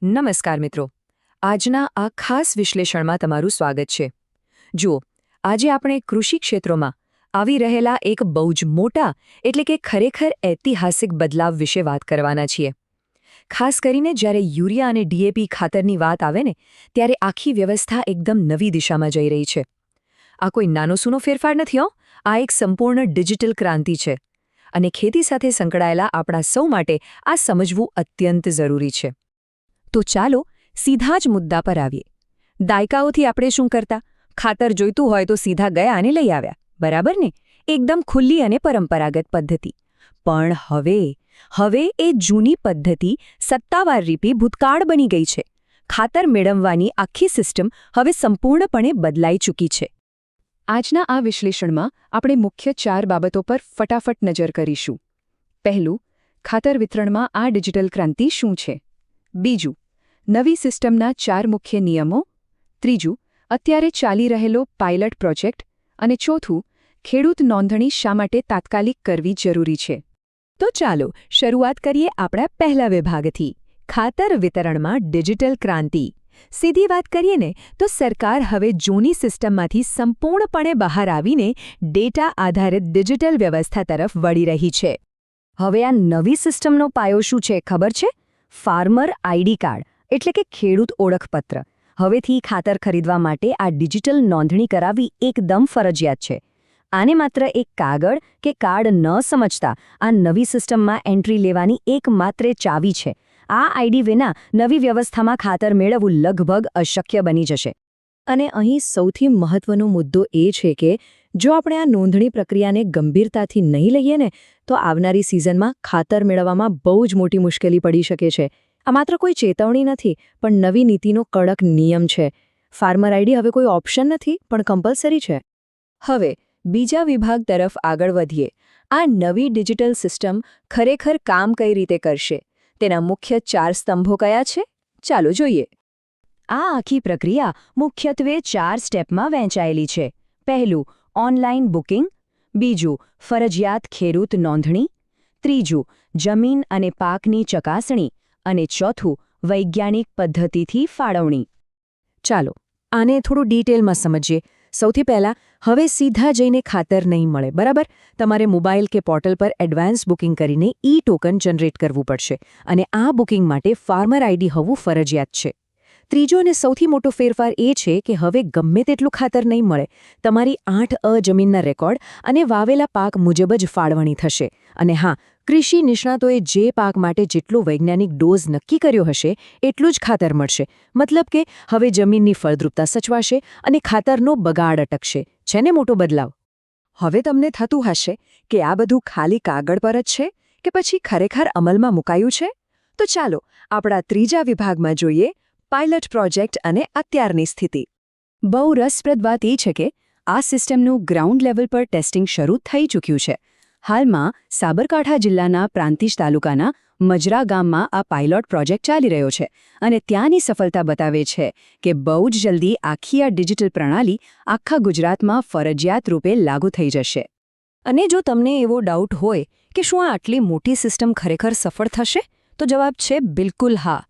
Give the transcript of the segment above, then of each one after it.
નમસ્કાર મિત્રો, આજના આ ખાસ વિશ્લેષણમાં તમારું સ્વાગત છે. જુઓ, આજે આપણે કૃષિ ક્ષેત્રોમાં આવી રહેલા એક બહુ જ મોટા એટલે કે ખરેખર ઐતિહાસિક બદલાવ વિશે વાત કરવાના છીએ. ખાસ કરીને જ્યારે યુરિયા અને ડીએપી ખાતરની વાત આવે ને ત્યારે આખી વ્યવસ્થા એકદમ નવી દિશામાં જઈ રહી છે. આ કોઈ નાનો સૂનો ફેરફાર નથી હો, આ એક સંપૂર્ણ ડિજિટલ ક્રાંતિ છે અને ખેતી સાથે સંકળાયેલા આપણા સૌ માટે આ સમજવું અત્યંત જરૂરી છે. તો ચાલો સીધા જ મુદ્દા પર આવીએ. દાયકાઓથી આપણે શું કરતા? ખાતર જોઈતું હોય તો સીધા ગયા અને લઈ આવ્યા, બરાબર ને? એકદમ ખુલ્લી અને પરંપરાગત પદ્ધતિ. પણ હવે એ જૂની પદ્ધતિ સત્તાવાર રીપી ભૂતકાળ બની ગઈ છે. ખાતર મેળવવાની આખી સિસ્ટમ હવે સંપૂર્ણપણે બદલાઈ ચૂકી છે. આજના આ વિશ્લેષણમાં આપણે મુખ્ય 4 બાબતો પર ફટાફટ નજર કરીશું. પહેલું, ખાતર વિતરણમાં આ ડિજિટલ ક્રાંતિ શું છે? બીજું, નવી સિસ્ટમના 4 મુખ્ય નિયમો. ત્રીજું, અત્યારે ચાલી રહેલો પાયલટ પ્રોજેક્ટ. અને ચોથું, ખેડૂત નોંધણી શા માટે તાત્કાલિક કરવી જરૂરી છે. તો ચાલો શરૂઆત કરીએ આપણા પહેલા વિભાગથી, ખાતર વિતરણમાં ડિજિટલ ક્રાંતિ. સીધી વાત કરીએ ને તો સરકાર હવે જૂની સિસ્ટમમાંથી સંપૂર્ણપણે બહાર આવીને ડેટા આધારિત ડિજિટલ વ્યવસ્થા તરફ વળી રહી છે. હવે આ નવી સિસ્ટમનો પાયો શું છે ખબર છે? ફાર્મર આઈડી કાર્ડ એટલે કે ખેડૂત ઓળખપત્ર. હવેથી ખાતર ખરીદવા માટે આ ડિજિટલ નોંધણી કરાવવી એકદમ ફરજિયાત છે. આને માત્ર એક કાગળ કે કાર્ડ ન સમજતા આ નવી સિસ્ટમમાં એન્ટ્રી લેવાની એકમાત્ર ચાવી છે. આ આઈડી વિના નવી વ્યવસ્થામાં ખાતર મેળવવું લગભગ અશક્ય બની જશે. અને અહીં સૌથી મહત્વનો મુદ્દો એ છે કે જો આપણે આ નોંધણી પ્રક્રિયાને ગંભીરતાથી નહીં લઈએ ને તો આવનારી સિઝનમાં ખાતર મેળવવામાં બહુ જ મોટી મુશ્કેલી પડી શકે છે. આ માત્ર કોઈ ચેતવણી નથી, પણ નવી નીતિનો કડક નિયમ છે. ફાર્મર આઈડી હવે કોઈ ઓપ્શન નથી, પણ કમ્પલસરી છે. હવે બીજા વિભાગ તરફ આગળ વધીએ. આ નવી ડિજિટલ સિસ્ટમ ખરેખર કામ કઈ રીતે કરશે? તેના મુખ્ય 4 સ્તંભો કયા છે? ચાલો જોઈએ. આ આખી પ્રક્રિયા મુખ્યત્વે 4 સ્ટેપમાં વહેંચાયેલી છે. પહેલું, ઓનલાઈન બુકિંગ. બીજું, ફરજિયાત ખેડૂત નોંધણી. ત્રીજું, જમીન અને પાકની ચકાસણી. અને ચોથું, વૈજ્ઞાનિક પદ્ધતિથી ફાળવણી. ચાલો આને થોડું ડિટેલમાં સમજીએ. સૌથી પહેલાં, હવે સીધા જઈને ખાતર નહીં મળે, બરાબર? તમારે મોબાઈલ કે પોર્ટલ પર એડવાન્સ બુકિંગ કરીને ટોકન જનરેટ કરવું પડશે અને આ બુકિંગ માટે ફાર્મર આઈડી હોવું ફરજિયાત છે. ત્રીજો અને સૌથી મોટો ફેરફાર એ છે કે હવે ગમે તેટલું ખાતર નહીં મળે, તમારી 8A જમીનના રેકોર્ડ અને વાવેલા પાક મુજબ જ ફાળવણી થશે. અને હા, કૃષિ નિષ્ણાતોએ જે પાક માટે જેટલો વૈજ્ઞાનિક ડોઝ નક્કી કર્યો હશે એટલું જ ખાતર મળશે. મતલબ કે હવે જમીનની ફળદ્રુપતા સચવાશે અને ખાતરનો બગાડ અટકશે. છે ને મોટો બદલાવ? હવે તમને થતું હશે કે આ બધું ખાલી કાગળ પર જ છે કે પછી ખરેખર અમલમાં મુકાયું છે? તો ચાલો આપણા ત્રીજા વિભાગમાં જોઈએ, પાયલટ પ્રોજેક્ટ અને અત્યારની સ્થિતિ. બહુ રસપ્રદ વાત એ છે કે આ સિસ્ટમનું ગ્રાઉન્ડ લેવલ પર ટેસ્ટિંગ શરૂ થઈ ચૂક્યું છે. હાલમાં સાબરકાંઠા જિલ્લાના પ્રાંતિજ તાલુકાના મજરા ગામમાં આ પાયલોટ પ્રોજેક્ટ ચાલી રહ્યો છે અને ત્યાંની સફળતા બતાવે છે કે બહુ જ જલ્દી આખી આ ડિજિટલ પ્રણાલી આખા ગુજરાતમાં ફરજિયાત રૂપે લાગુ થઈ જશે. અને જો તમને એવો ડાઉટ હોય કે શું આ આટલી મોટી સિસ્ટમ ખરેખર સફળ થશે, તો જવાબ છે બિલકુલ હા.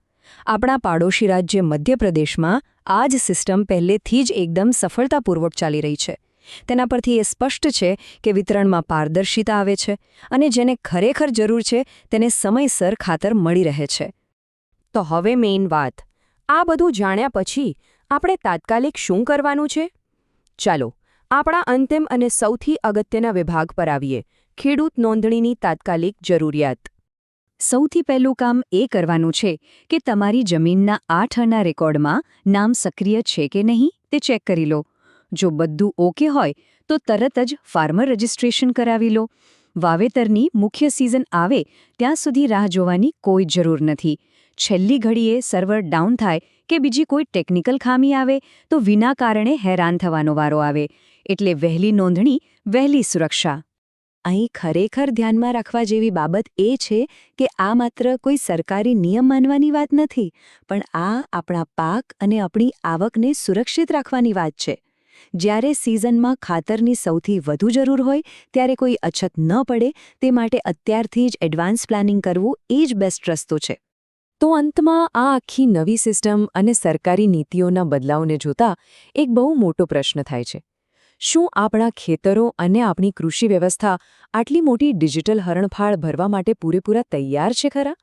આપણા પાડોશી રાજ્ય મધ્યપ્રદેશમાં આ જ સિસ્ટમ પહેલેથી જ એકદમ સફળતાપૂર્વક ચાલી રહી છે. તેના પરથી એ સ્પષ્ટ છે કે વિતરણમાં પારદર્શિતા આવે છે અને જેને ખરેખર જરૂર છે તેને સમયસર ખાતર મળી રહે છે. તો હવે મેઇન વાત, આ બધું જાણ્યા પછી આપણે તાત્કાલિક શું કરવાનું છે? ચાલો આપણા અંતિમ અને સૌથી અગત્યના વિભાગ પર આવીએ, ખેડૂત નોંધણીની તાત્કાલિક જરૂરિયાત. સૌથી પહેલું કામ એ કરવાનું છે કે તમારી જમીનના 8Aના રેકોર્ડમાં નામ સક્રિય છે કે નહીં તે ચેક કરી લો. જો બધું ઓકે હોય તો તરત જ ફાર્મર રજિસ્ટ્રેશન કરાવી લો. વાવેતરની મુખ્ય સિઝન આવે ત્યાં સુધી રાહ જોવાની કોઈ જરૂર નથી. છેલ્લી ઘડીએ સર્વર ડાઉન થાય કે બીજી કોઈ ટેકનિકલ ખામી આવે તો વિના કારણે હેરાન થવાનો વારો આવે. એટલે વહેલી નોંધણી, વહેલી સુરક્ષા. અહીં ખરેખર ધ્યાનમાં રાખવા જેવી બાબત એ છે કે આ માત્ર કોઈ સરકારી નિયમ માનવાની વાત નથી, પણ આ આપણા પાક અને આપણી આવકને સુરક્ષિત રાખવાની વાત છે. જ્યારે સિઝનમાં ખાતરની સૌથી વધુ જરૂર હોય ત્યારે કોઈ અછત ન પડે તે માટે અત્યારથી જ એડવાન્સ પ્લાનિંગ કરવું એ જ બેસ્ટ રસ્તો છે. તો અંતમાં આ આખી નવી સિસ્ટમ અને સરકારી નીતિઓના બદલાવને જોતા એક બહુ મોટો પ્રશ્ન થાય છે. શું આપણા ખેતરો અને આપણી કૃષિ વ્યવસ્થા આટલી મોટી ડિજિટલ હરણફાળ ભરવા માટે પૂરેપૂરા તૈયાર છે ખરા?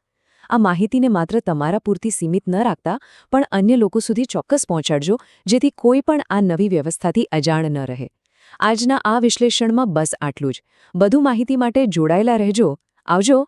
આ માહિતીને માત્ર તમારા પૂરતી સીમિત ન રાખતા પણ અન્ય લોકો સુધી ચોક્કસ પહોંચાડજો, જેથી કોઈ પણ આ નવી વ્યવસ્થાથી અજાણ ન રહે. આજના આ વિશ્લેષણમાં બસ આટલું જ. વધુ માહિતી માટે જોડાયેલા રહેજો. આવજો.